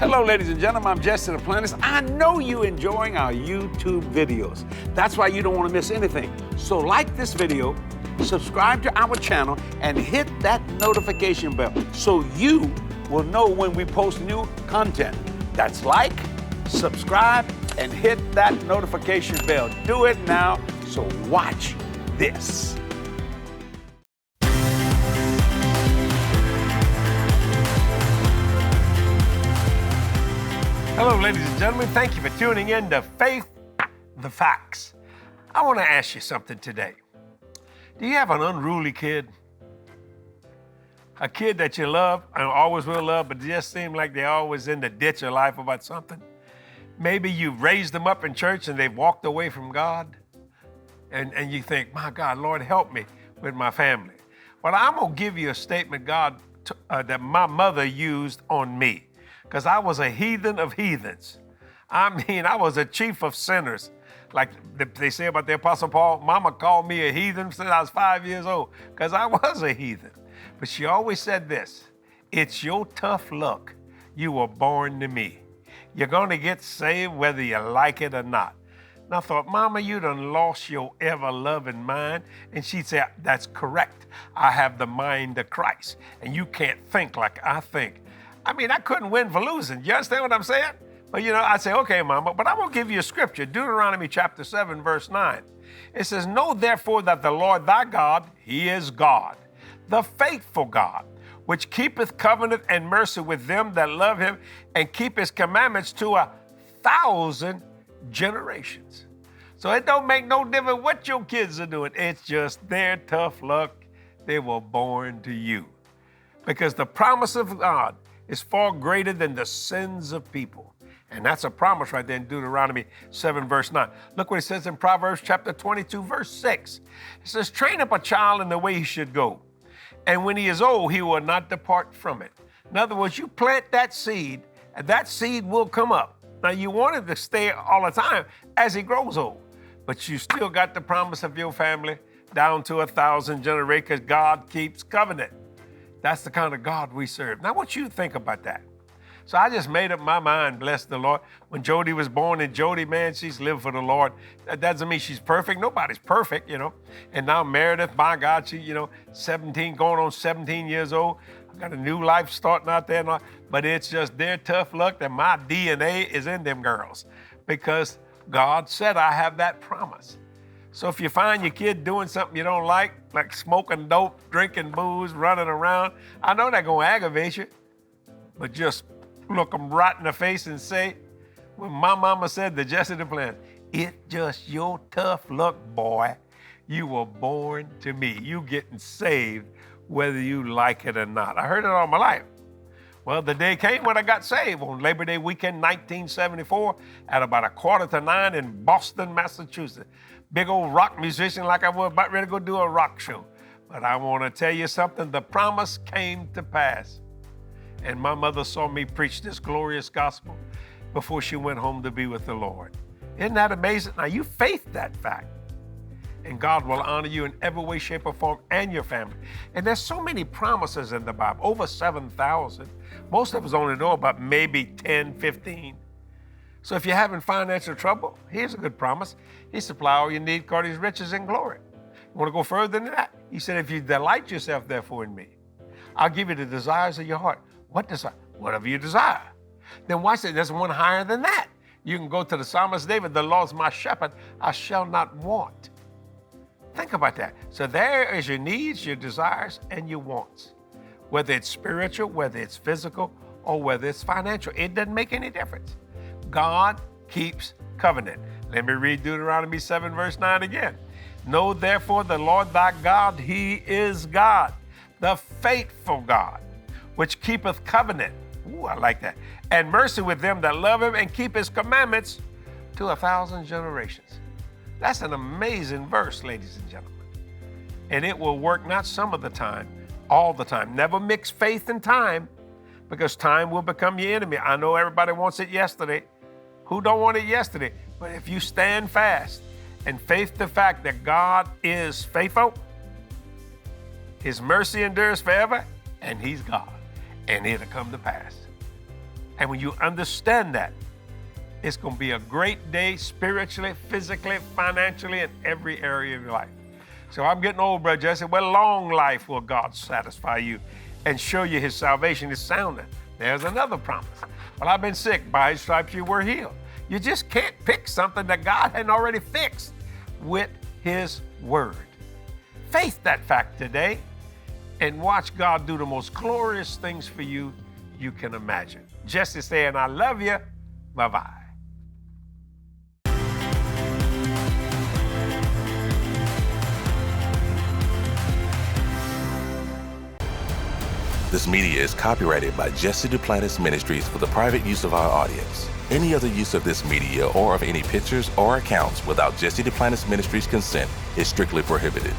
Hello, ladies and gentlemen, I'm Jesse Duplantis. I know you're enjoying our YouTube videos. That's why you don't want to miss anything. So like this video, subscribe to our channel, and hit that notification bell so you will know when we post new content. That's like, subscribe, and hit that notification bell. Do it now, so watch this. Hello, ladies and gentlemen. Thank you for tuning in to Faith, the Facts. I want to ask you something today. Do you have an unruly kid? A kid that you love and always will love, but just seem like they're always in the ditch of life about something? Maybe you've raised them up in church and they've walked away from God. And you think, my God, Lord, help me with my family. Well, I'm going to give you a statement that my mother used on me. Because I was a heathen of heathens. I was a chief of sinners. Like they say about the Apostle Paul, Mama called me a heathen since I was 5 years old, because I was a heathen. But she always said this: it's your tough luck. You were born to me. You're going to get saved whether you like it or not. And I thought, Mama, you done lost your ever-loving mind. And she'd say, that's correct. I have the mind of Christ, and you can't think like I think. I couldn't win for losing. You understand what I'm saying? But I'd say, okay, Mama, but I'm going to give you a scripture, Deuteronomy chapter 7, verse 9. It says, know therefore that the Lord thy God, he is God, the faithful God, which keepeth covenant and mercy with them that love him and keep his commandments to 1,000 generations. So it don't make no difference what your kids are doing. It's just their tough luck. They were born to you. Because the promise of God is far greater than the sins of people. And that's a promise right there in Deuteronomy 7, verse 9. Look what it says in Proverbs chapter 22, verse 6. It says, train up a child in the way he should go, and when he is old, he will not depart from it. In other words, you plant that seed, and that seed will come up. Now, you want it to stay all the time as he grows old, but you still got the promise of your family down to 1,000 generations, because God keeps covenant. That's the kind of God we serve. Now, what you think about that? So I just made up my mind, bless the Lord. When Jody was born, and Jody, man, she's lived for the Lord. That doesn't mean she's perfect. Nobody's perfect, And now Meredith, my God, she, 17, going on 17 years old. I got a new life starting out there. But it's just their tough luck that my DNA is in them girls, because God said I have that promise. So if you find your kid doing something you don't like smoking dope, drinking booze, running around, I know that's going to aggravate you, but just look them right in the face and say, when my mama said to Jesse Duplantis, it's just your tough luck, boy. You were born to me. You getting saved whether you like it or not. I heard it all my life. Well, the day came when I got saved on Labor Day weekend, 1974, at about 8:45 in Boston, Massachusetts. Big old rock musician like I was about ready to go do a rock show. But I want to tell you something, the promise came to pass. And my mother saw me preach this glorious gospel before she went home to be with the Lord. Isn't that amazing? Now, you faith that fact, and God will honor you in every way, shape, or form, and your family. And there's so many promises in the Bible, over 7,000. Most of us only know about maybe 10, 15. So if you're having financial trouble, here's a good promise. He supply all you need according to his riches and glory. You want to go further than that? He said, if you delight yourself, therefore, in me, I'll give you the desires of your heart. What desire? Whatever you desire. Then watch it. There's one higher than that. You can go to the psalmist David, the Lord's my shepherd, I shall not want. Think about that. So there is your needs, your desires, and your wants. Whether it's spiritual, whether it's physical, or whether it's financial, it doesn't make any difference. God keeps covenant. Let me read Deuteronomy 7, verse 9 again. Know therefore the Lord thy God, he is God, the faithful God, which keepeth covenant. Ooh, I like that. And mercy with them that love him and keep his commandments to 1,000 generations. That's an amazing verse, ladies and gentlemen. And it will work not some of the time, all the time. Never mix faith and time, because time will become your enemy. I know everybody wants it yesterday. Who don't want it yesterday? But if you stand fast and faith the fact that God is faithful, his mercy endures forever, and he's God, and it'll come to pass. And when you understand that, it's going to be a great day spiritually, physically, financially, in every area of your life. So I'm getting old, Brother Jesse. Well, long life will God satisfy you and show you his salvation is sounding. There's another promise. Well, I've been sick. By his stripes you were healed. You just can't pick something that God hadn't already fixed with his word. Faith that fact today and watch God do the most glorious things for you you can imagine. Jesse saying, I love you. Bye-bye. This media is copyrighted by Jesse Duplantis Ministries for the private use of our audience. Any other use of this media or of any pictures or accounts without Jesse Duplantis Ministries' consent is strictly prohibited.